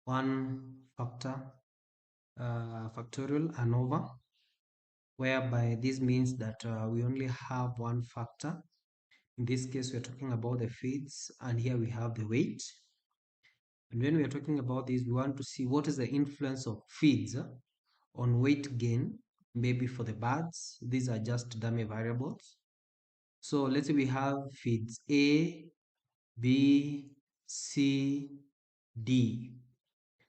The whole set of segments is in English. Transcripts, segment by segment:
one factor factorial ANOVA, whereby this means that we only have one factor. In this case, we're talking about the feeds, and here we have the weight. And when we are talking about this, we want to see what is the influence of feeds on weight gain, maybe for the birds. These are just dummy variables. So let's say we have feeds A, B, C, D.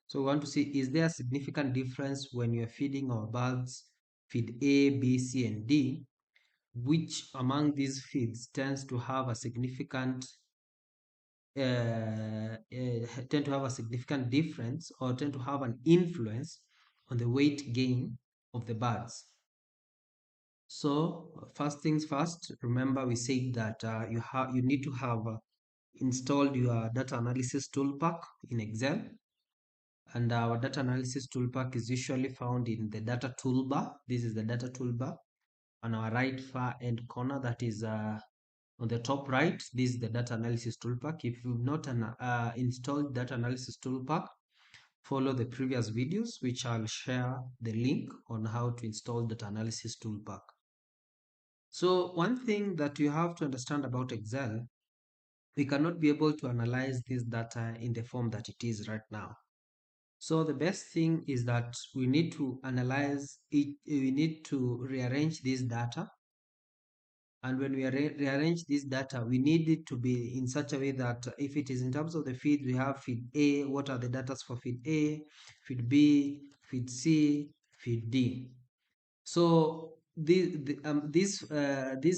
So we want to see, is there a significant difference when you're feeding our birds feed A, B, C, and D? Which among these feeds tends to have a significant difference, or tend to have an influence on the weight gain of the birds? So first things first, remember we said that you need to have installed your data analysis toolpack in Excel. And our data analysis toolpack is usually found in the data toolbar. This is the data toolbar on our right far end corner, that is on the top right. This is the data analysis toolpack. If you've not installed data analysis toolpack, follow the previous videos, which I'll share the link on how to install data analysis toolpack. So one thing that you have to understand about Excel, we cannot be able to analyze this data in the form that it is right now. So the best thing is that we need to analyze it, we need to rearrange this data. And when we rearrange this data, we need it to be in such a way that if it is in terms of the feed, we have feed A, what are the data for feed A, feed B, feed C, feed D. So this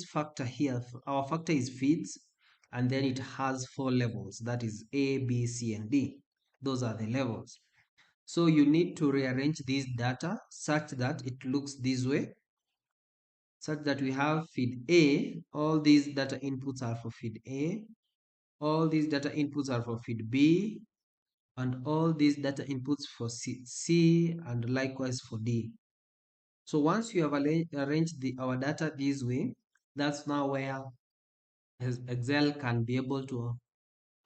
factor here, our factor is feeds, and then it has 4 levels, that is A, B, C, and D. Those are the levels. So you need to rearrange this data such that it looks this way, such that we have feed A, all these data inputs are for feed A, all these data inputs are for feed B, and all these data inputs for C, and likewise for D. So once you have arranged our data this way, that's now where Excel can be able to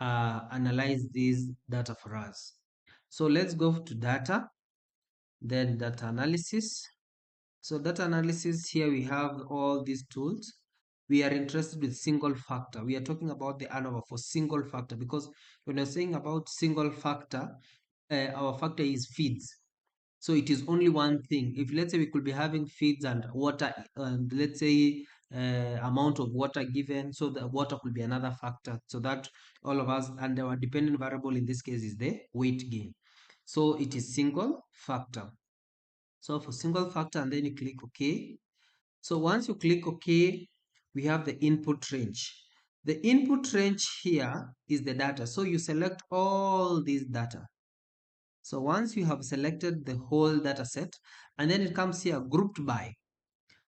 analyze this data for us. So let's go to data, then data analysis. So data analysis, here we have all these tools. We are interested with single factor. We are talking about the ANOVA for single factor, because when you're saying about single factor, our factor is feeds. So it is only one thing. If let's say we could be having feeds and water, and let's say amount of water given, so the water could be another factor. So that all of us, and our dependent variable in this case is the weight gain. So it is single factor. So for single factor, and then you click OK. So once you click OK, we have the input range. The input range here is the data. So you select all these data. So once you have selected the whole data set, and then it comes here grouped by.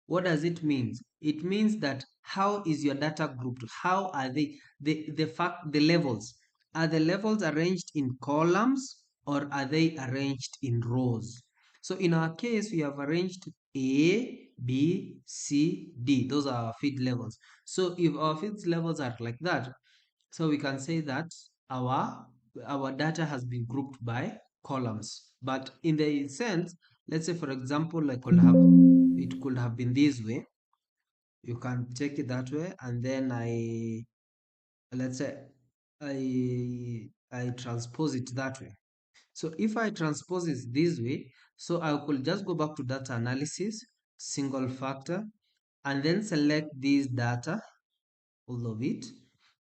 What does it mean? It means that how is your data grouped? How are they, the levels? Are the levels arranged in columns, or are they arranged in rows? So in our case, we have arranged A, B, C, D. Those are our feed levels. So if our feed levels are like that, so we can say that our data has been grouped by columns. But in the sense, let's say for example, it could have been this way. You can take it that way, and then let's say I transpose it that way. So if I transpose it this way, so I could just go back to data analysis, single factor, and then select this data, all of it,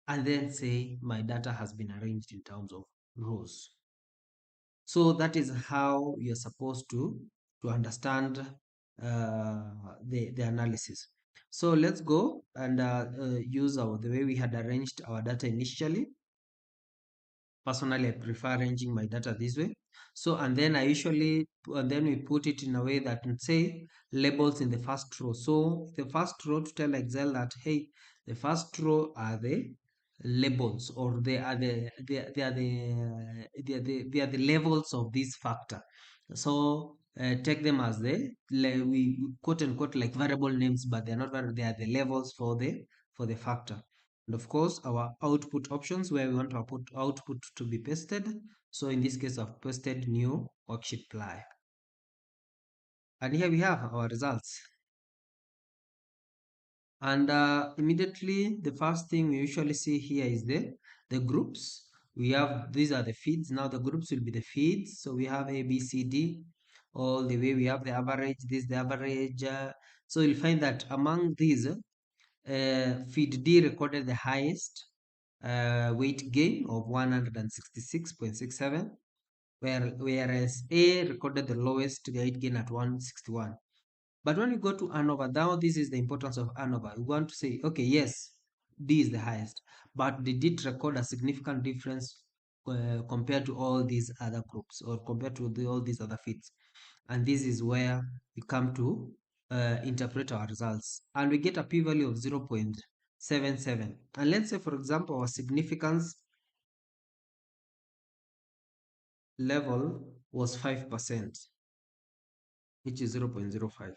and then say my data has been arranged in terms of rows. So that is how you're supposed to understand the analysis. So let's go and use the way we had arranged our data initially. Personally, I prefer arranging my data this way. So, and then we put it in a way that can say labels in the first row. So the first row, to tell Excel that, hey, the first row are the labels, or they are the levels of this factor. So take them as we quote unquote like variable names, but they're not variable, they are the levels for the factor. And of course, our output options, where we want our output to be pasted. So in this case, I've posted new worksheet ply. And here we have our results. And immediately, the first thing we usually see here is the groups. We have, these are the feeds. Now the groups will be the feeds. So we have A, B, C, D. All the way we have the average. This is the average. So you'll find that among these, feed D recorded the highest weight gain of 166.67, whereas A recorded the lowest weight gain at 161. But when you go to ANOVA, now this is the importance of ANOVA. We want to say, okay, yes, D is the highest, but did it record a significant difference compared to all these other groups or compared to all these other feeds? And this is where we come to interpret our results. And we get a p-value of 0.77. And let's say, for example, our significance level was 5%, which is 0.05.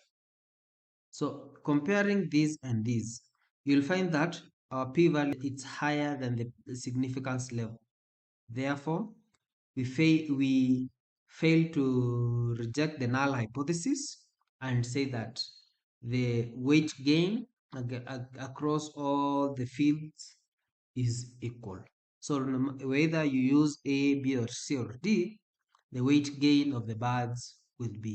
So comparing these and these, you'll find that our p-value is higher than the significance level. Therefore, we fail to reject the null hypothesis and say that the weight gain across all the fields is equal. So whether you use A, B, or C, or D, the weight gain of the birds will be